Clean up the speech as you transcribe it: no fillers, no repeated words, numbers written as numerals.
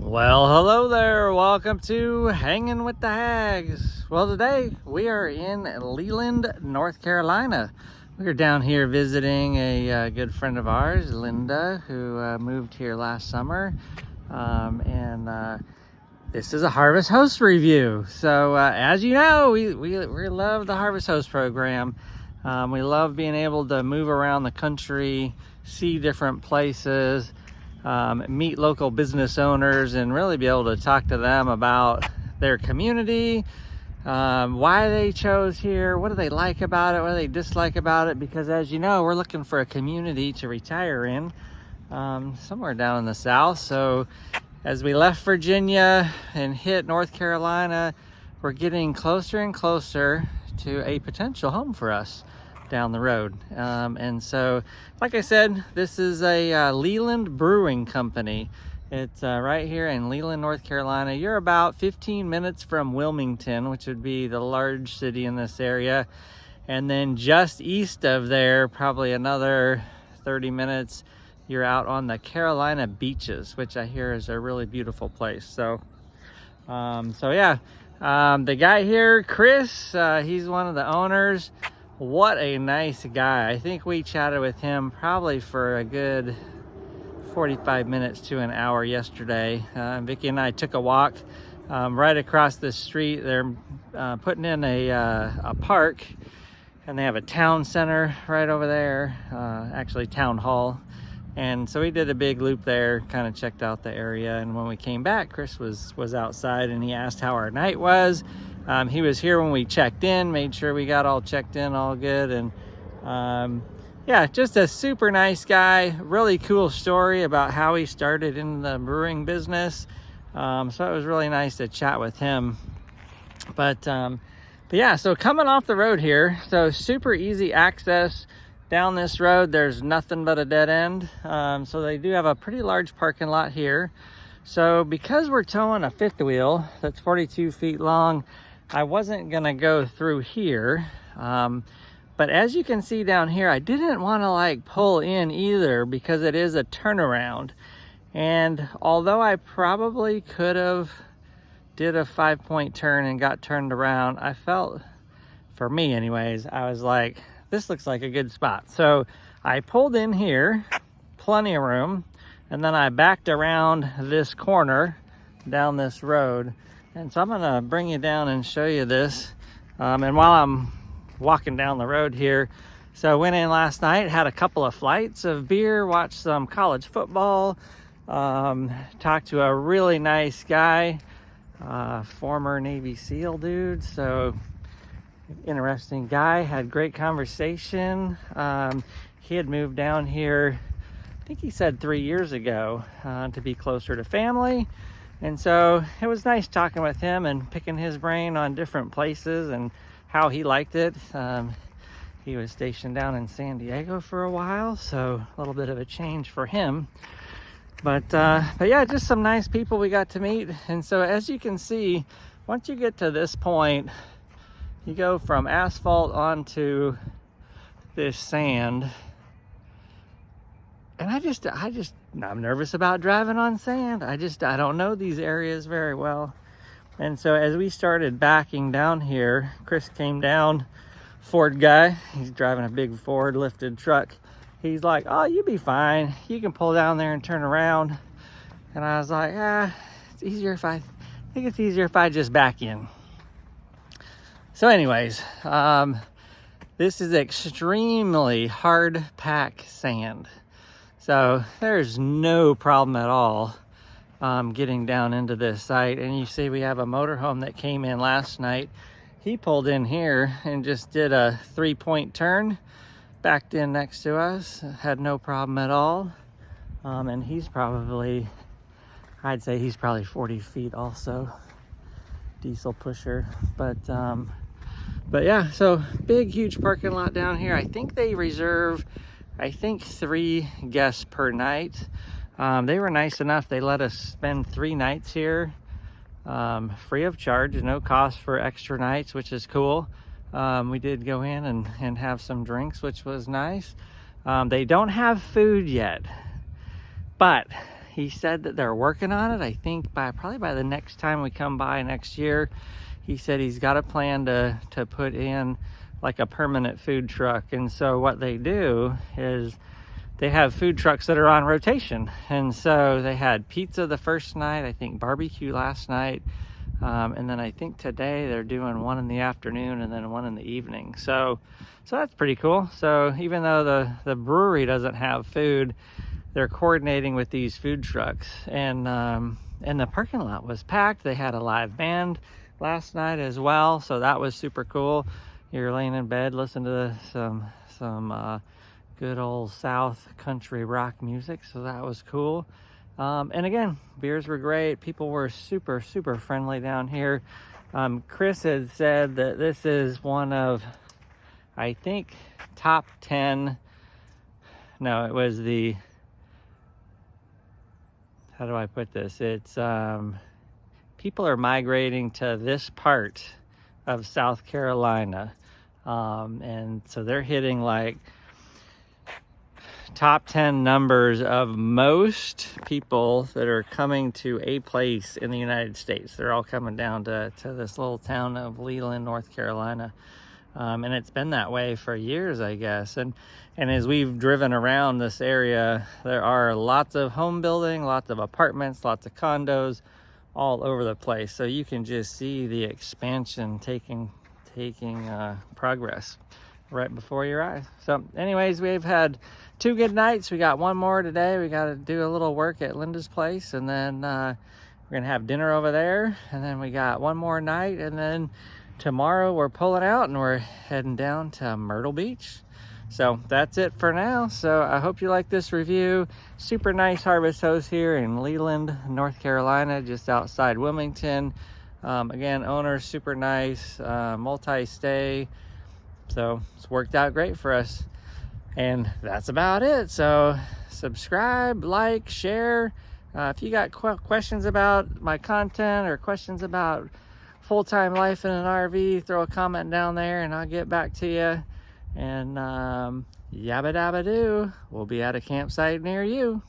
Well, hello there. Welcome to Hanging with the Hags. Well, today we are in Leland, North Carolina. We are down here visiting a good friend of ours, Linda, who moved here last summer. This is a Harvest Host review. So, as you know, we love the Harvest Host program. We love being able to move around the country, see different places, meet local business owners, and really be able to talk to them about their community, why they chose here, what do they like about it, what do they dislike about it, because as you know, we're looking for a community to retire in somewhere down in the South. So as we left Virginia and hit North Carolina, we're getting closer and closer to a potential home for us down the road. And so, like I said, this is a Leland Brewing company. It's right here in Leland, North Carolina. You're about 15 minutes from Wilmington, which would be the large city in this area. And then just east of there, probably another 30 minutes, you're out on the Carolina beaches, which I hear is a really beautiful place. So, the guy here, Chris, he's one of the owners. What a nice guy. I think we chatted with him probably for a good 45 minutes to an hour yesterday. Vicki and I took a walk right across the street. They're putting in a park, and they have a town center right over there, actually town hall. And so we did a big loop there, kind of checked out the area. And when we came back, Chris was outside, and he asked how our night was. He was here when we checked in, made sure we got all checked in all good. And just a super nice guy. Really cool story about how he started in the brewing business. So it was really nice to chat with him. But so coming off the road here, so super easy access. Down this road, there's nothing but a dead end. So they do have a pretty large parking lot here. So because we're towing a fifth wheel that's 42 feet long, I wasn't gonna go through here. But as you can see down here, I didn't wanna pull in either because it is a turnaround. And although I probably could have did a 5-point turn and got turned around, I felt, for me anyways, I was like, this looks like a good spot. So I pulled in here, plenty of room, and then I backed around this corner down this road. And so I'm gonna bring you down and show you this. And while I'm walking down the road here, so I went in last night, had a couple of flights of beer, watched some college football, talked to a really nice guy, former Navy SEAL dude. So interesting guy, had great conversation. He had moved down here, I think he said 3 years ago, to be closer to family. And so it was nice talking with him and picking his brain on different places and how he liked it. He was stationed down in San Diego for a while, so a little bit of a change for him. But yeah, just some nice people we got to meet. And so as you can see, once you get to this point, you go from asphalt onto this sand. And I'm nervous about driving on sand. I don't know these areas very well. And so as we started backing down here, Chris came down, Ford guy, he's driving a big Ford lifted truck. He's like, oh, you'll be fine. You can pull down there and turn around. And I was like, I think it's easier if I just back in. So anyways, this is extremely hard pack sand. So there's no problem at all getting down into this site. And you see we have a motorhome that came in last night. He pulled in here and just did a 3-point turn, backed in next to us, had no problem at all. And I'd say he's probably 40 feet also, diesel pusher. But yeah, so big, huge parking lot down here. I think they reserve 3 guests per night. They were nice enough. They let us spend 3 nights here, free of charge, no cost for extra nights, which is cool. We did go in and have some drinks, which was nice. They don't have food yet, but he said that they're working on it. I think probably by the next time we come by next year, he said he's got a plan to put in like a permanent food truck. And so what they do is they have food trucks that are on rotation. And so they had pizza the first night, I think barbecue last night, and then I think today they're doing one in the afternoon and then one in the evening. So that's pretty cool. So even though the brewery doesn't have food, they're coordinating with these food trucks. And the parking lot was packed. They had a live band last night as well, so that was super cool. You're laying in bed, listening to some good old South country rock music, so that was cool. And again, beers were great. People were super friendly down here. Chris had said that this is one of, I think, top 10. No, it was the, how do I put this? It's people are migrating to this part of South Carolina, and so they're hitting like top 10 numbers of most people that are coming to a place in the United States. They're all coming down to this little town of Leland, North Carolina. And it's been that way for years, I guess. And as we've driven around this area, there are lots of home building, lots of apartments, lots of condos all over the place. So you can just see the expansion taking progress right before your eyes. So anyways, we've had 2 good nights. We got one more today. We got to do a little work at Linda's place, and then we're gonna have dinner over there, and then we got one more night, and then tomorrow we're pulling out and we're heading down to Myrtle Beach. So that's it for now. So I hope you like this review. Super nice Harvest Host here in Leland, North Carolina, just outside Wilmington. Again, owner super nice, multi-stay. So it's worked out great for us. And that's about it. So subscribe, like, share. If you got questions about my content or questions about full-time life in an RV, throw a comment down there and I'll get back to you. And yabba dabba doo, we'll be at a campsite near you.